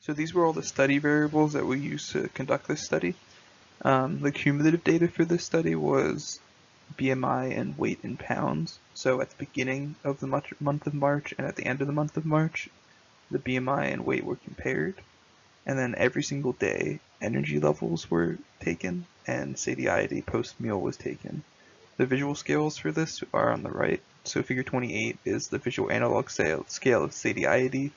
So these were all the study variables that we used to conduct this study. The cumulative data for this study was BMI and weight in pounds. So at the beginning of the month of March and at the end of the month of March, the BMI and weight were compared. And then every single day, energy levels were taken and satiety post-meal was taken. The visual scales for this are on the right. So figure 28 is the visual analog scale of satiety.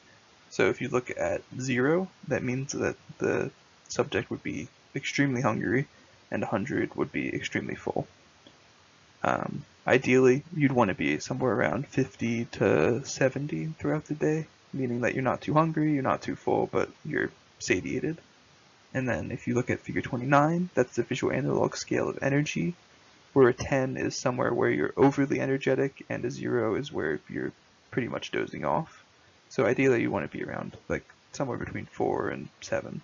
So if you look at 0, that means that the subject would be extremely hungry, and 100 would be extremely full. Ideally, you'd want to be somewhere around 50 to 70 throughout the day, meaning that you're not too hungry, you're not too full, but you're satiated. And then if you look at figure 29, that's the visual analog scale of energy, where a 10 is somewhere where you're overly energetic, and a 0 is where you're pretty much dozing off. So ideally you want to be around like somewhere between 4 and 7,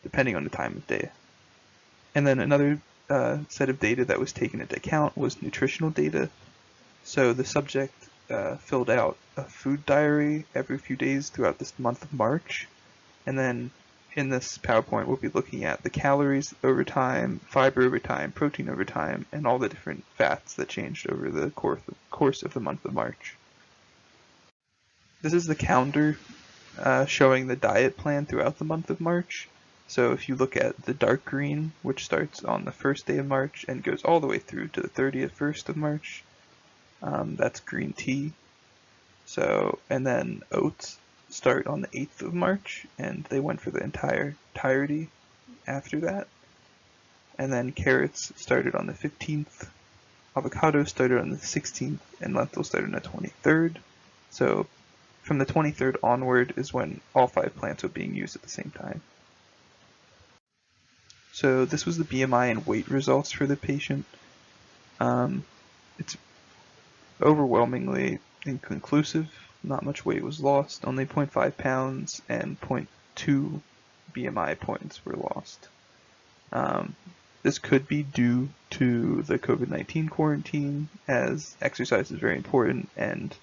depending on the time of day. And then another set of data that was taken into account was nutritional data. So the subject filled out a food diary every few days throughout this month of March. And then in this PowerPoint, we'll be looking at the calories over time, fiber over time, protein over time, and all the different fats that changed over the course of the month of March. This is the calendar showing the diet plan throughout the month of March. So if you look at the dark green, which starts on the first day of March and goes all the way through to the 31st of March, that's green tea. So, and then oats start on the 8th of March, and they went for the entirety after that. And then carrots started on the 15th, avocados started on the 16th, and lentils started on the 23rd. So from the 23rd onward is when all 5 plants were being used at the same time. So this was the BMI and weight results for the patient. It's overwhelmingly inconclusive. Not much weight was lost. Only 0.5 pounds and 0.2 BMI points were lost. This could be due to the COVID-19 quarantine, as exercise is very important, and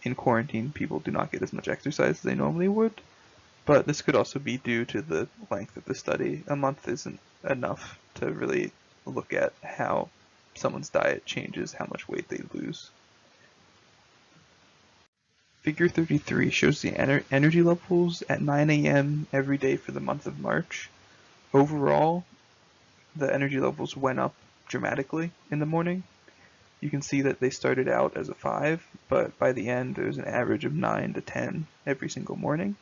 in quarantine people do not get as much exercise as they normally would. But this could also be due to the length of the study. A month isn't enough to really look at how someone's diet changes how much weight they lose. Figure 33 shows the energy levels at 9 a.m. every day for the month of March. Overall, the energy levels went up dramatically in the morning. You can see that they started out as a 5, but by the end there's an average of 9 to 10 every single morning.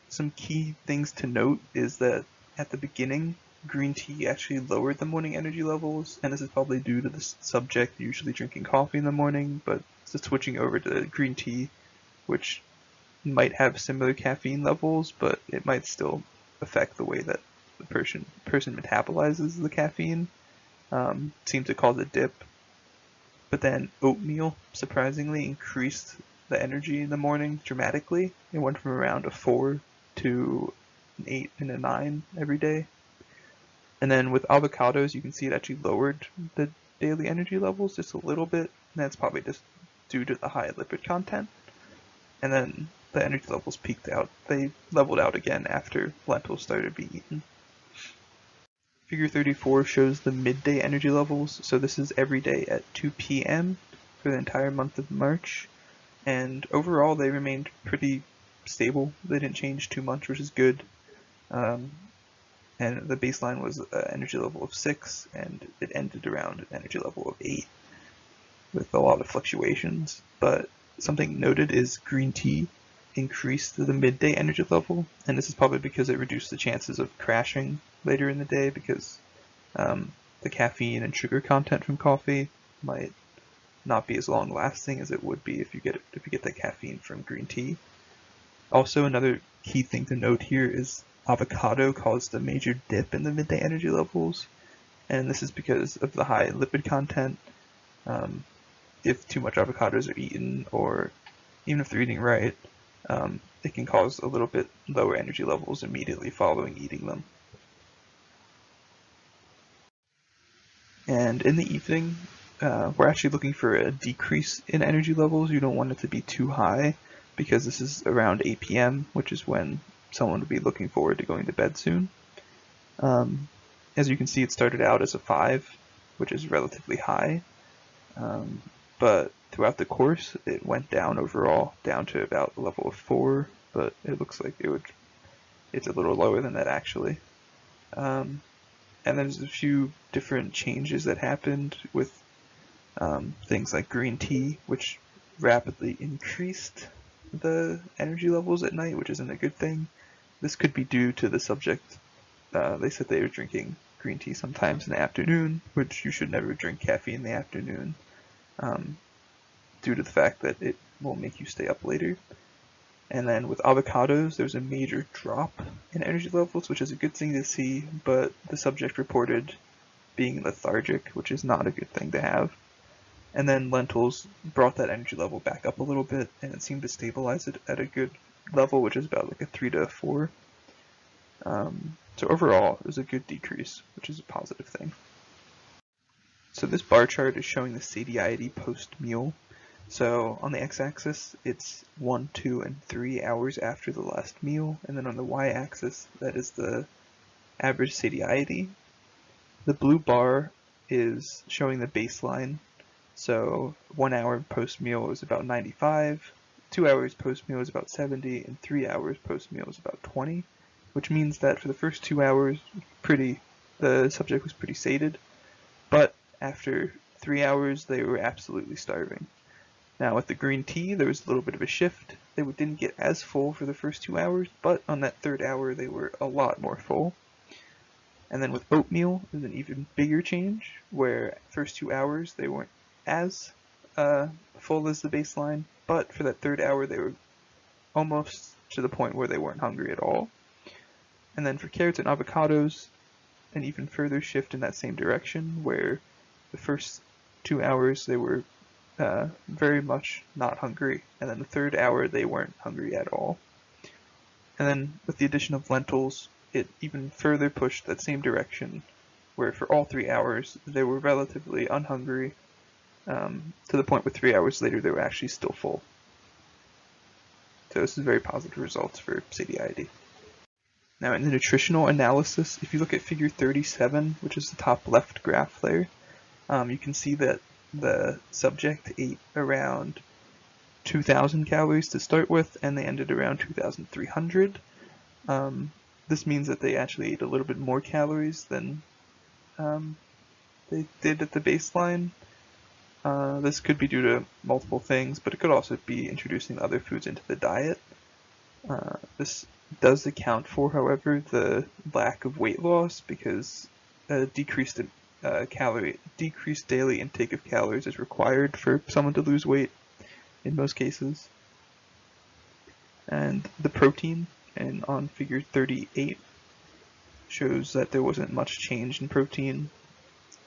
Some key things to note is that at the beginning, green tea actually lowered the morning energy levels, and this is probably due to the subject usually drinking coffee in the morning, but switching over to green tea, which might have similar caffeine levels, but it might still affect the way that the person metabolizes the caffeine, seemed to cause a dip. But then oatmeal surprisingly increased the energy in the morning dramatically. It went from around a 4 to an 8 and a 9 every day. And then with avocados, you can see it actually lowered the daily energy levels just a little bit, and that's probably just due to the high lipid content. And then the energy levels peaked out. They leveled out again after lentils started being eaten. Figure 34 shows the midday energy levels, so this is every day at 2 p.m. for the entire month of March, and overall they remained pretty stable. They didn't change too much, which is good. And the baseline was an energy level of 6, and it ended around an energy level of 8 with a lot of fluctuations. But something noted is green tea increased the midday energy level, and this is probably because it reduced the chances of crashing later in the day, because the caffeine and sugar content from coffee might not be as long lasting as it would be if you get the caffeine from green tea. Also, another key thing to note here is avocado caused a major dip in the midday energy levels, and this is because of the high lipid content. If too much avocados are eaten, or even if they're eating right, it can cause a little bit lower energy levels immediately following eating them. And in the evening, we're actually looking for a decrease in energy levels. You don't want it to be too high, because this is around 8 p.m., which is when someone would be looking forward to going to bed soon. As you can see, it started out as a 5, which is relatively high, but throughout the course, it went down overall, down to about a level of 4, but it looks like it's a little lower than that actually. And there's a few different changes that happened with things like green tea, which rapidly increased the energy levels at night, which isn't a good thing. This could be due to the subject. They said they were drinking green tea sometimes in the afternoon, which you should never drink caffeine in the afternoon, due to the fact that it will make you stay up later. And then with avocados, there's a major drop in energy levels, which is a good thing to see, but the subject reported being lethargic, which is not a good thing to have. And then lentils brought that energy level back up a little bit, and it seemed to stabilize it at a good level, which is about like a 3 to 4. So overall, it was a good decrease, which is a positive thing. So this bar chart is showing the satiety post-meal. So on the x-axis, it's 1, 2, and 3 hours after the last meal, and then on the y-axis, that is the average satiety. The blue bar is showing the baseline. So 1 hour post-meal is about 95, 2 hours post-meal is about 70, and 3 hours post-meal is about 20, which means that for the first 2 hours, the subject was pretty sated, but after 3 hours, they were absolutely starving. Now with the green tea, there was a little bit of a shift. They didn't get as full for the first 2 hours, but on that third hour, they were a lot more full. And then with oatmeal, there's an even bigger change, where first 2 hours, they weren't as full as the baseline, but for that third hour, they were almost to the point where they weren't hungry at all. And then for carrots and avocados, an even further shift in that same direction, where the first 2 hours, they were very much not hungry, and then the third hour they weren't hungry at all. And then with the addition of lentils, it even further pushed that same direction, where for all 3 hours they were relatively unhungry, to the point where 3 hours later they were actually still full. So this is very positive results for satiety. Now in the nutritional analysis, if you look at figure 37, which is the top left graph there, you can see that the subject ate around 2,000 calories to start with, and they ended around 2,300. This means that they actually ate a little bit more calories than they did at the baseline. This could be due to multiple things, but it could also be introducing other foods into the diet. This does account for, however, the lack of weight loss, because decreased daily intake of calories is required for someone to lose weight in most cases. And the protein, and on figure 38, shows that there wasn't much change in protein,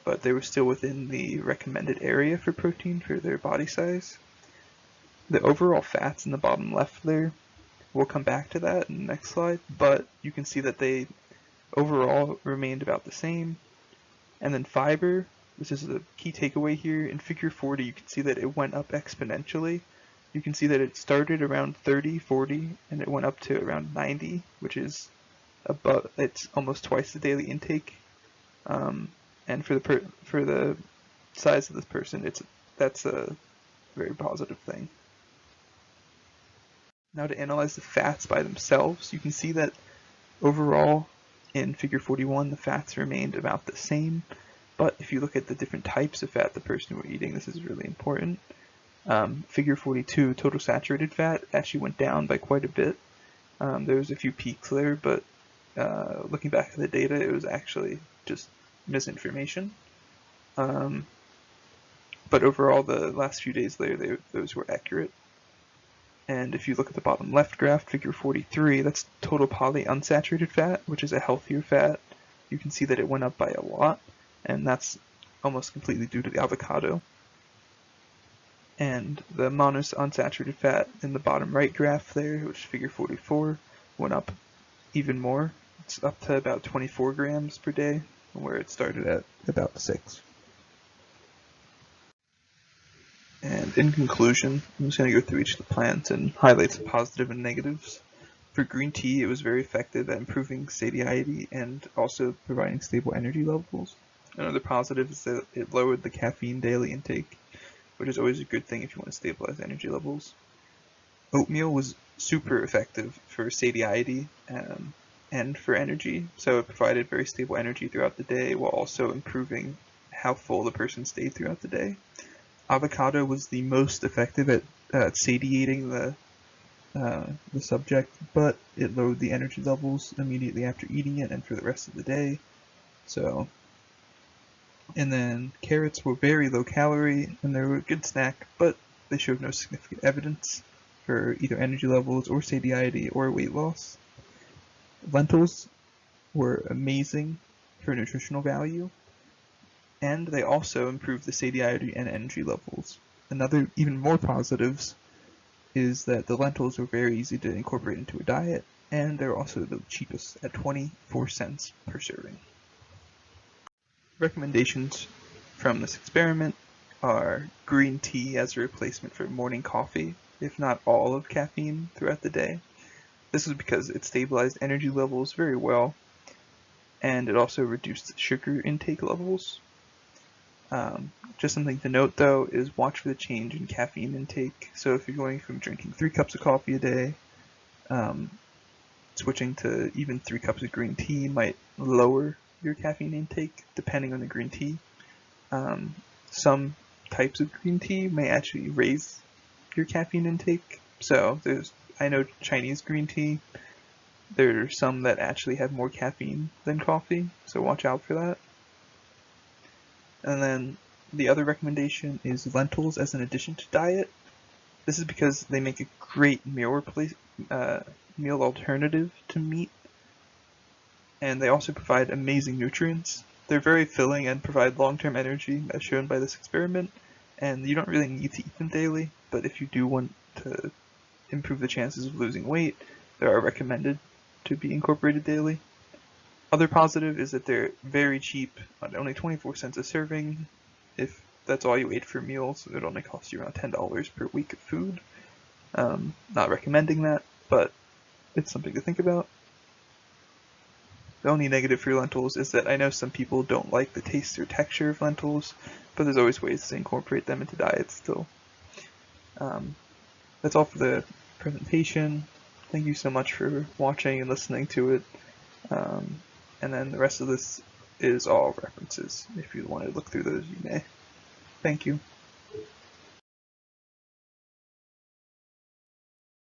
but they were still within the recommended area for protein for their body size. The overall fats in the bottom left there, we'll come back to that in the next slide, but you can see that they overall remained about the same. And then fiber, this is a key takeaway here. In figure 40, you can see that it went up exponentially. You can see that it started around 30, 40, and it went up to around 90, which is it's almost twice the daily intake. And for the size of this person, that's a very positive thing. Now to analyze the fats by themselves, you can see that overall in figure 41, the fats remained about the same, but if you look at the different types of fat the person were eating, this is really important. Figure 42, total saturated fat actually went down by quite a bit. There was a few peaks there, but looking back at the data, it was actually just misinformation. But overall, the last few days there, those were accurate. And if you look at the bottom left graph, figure 43, that's total polyunsaturated fat, which is a healthier fat. You can see that it went up by a lot, and that's almost completely due to the avocado. And the monounsaturated fat in the bottom right graph there, which is figure 44, went up even more. It's up to about 24 grams per day, where it started at about 6. And And in conclusion, I'm just going to go through each of the plants and highlight the positive and negatives. For green tea, it was very effective at improving satiety and also providing stable energy levels. Another positive is that it lowered the caffeine daily intake, which is always a good thing if you want to stabilize energy levels. Oatmeal was super effective for satiety and for energy, so it provided very stable energy throughout the day while also improving how full the person stayed throughout the day. Avocado was the most effective at satiating the subject, but it lowered the energy levels immediately after eating it and for the rest of the day. So, and then carrots were very low calorie and they were a good snack, but they showed no significant evidence for either energy levels or satiety or weight loss. Lentils were amazing for nutritional value, and they also improved the satiety and energy levels. Another even more positives is that the lentils are very easy to incorporate into a diet, and they're also the cheapest at 24 cents per serving. Recommendations from this experiment are green tea as a replacement for morning coffee, if not all of caffeine throughout the day. This is because it stabilized energy levels very well, and it also reduced sugar intake levels. Just something to note though is watch for the change in caffeine intake. So if you're going from drinking 3 cups of coffee a day, switching to even 3 cups of green tea might lower your caffeine intake depending on the green tea. Some types of green tea may actually raise your caffeine intake. So I know Chinese green tea, there are some that actually have more caffeine than coffee, so watch out for that. And then the other recommendation is lentils as an addition to diet. This is because they make a great meal alternative to meat, and they also provide amazing nutrients. They're very filling and provide long-term energy, as shown by this experiment, and you don't really need to eat them daily, but if you do want to improve the chances of losing weight, they are recommended to be incorporated daily. Other positive is that they're very cheap, at only 24 cents a serving. If that's all you ate for meals, it would only cost you around $10 per week of food. Not recommending that, but it's something to think about. The only negative for lentils is that I know some people don't like the taste or texture of lentils, but there's always ways to incorporate them into diets still. That's all for the presentation. Thank you so much for watching and listening to it. And then the rest of this is all references. If you want to look through those, you may. Thank you.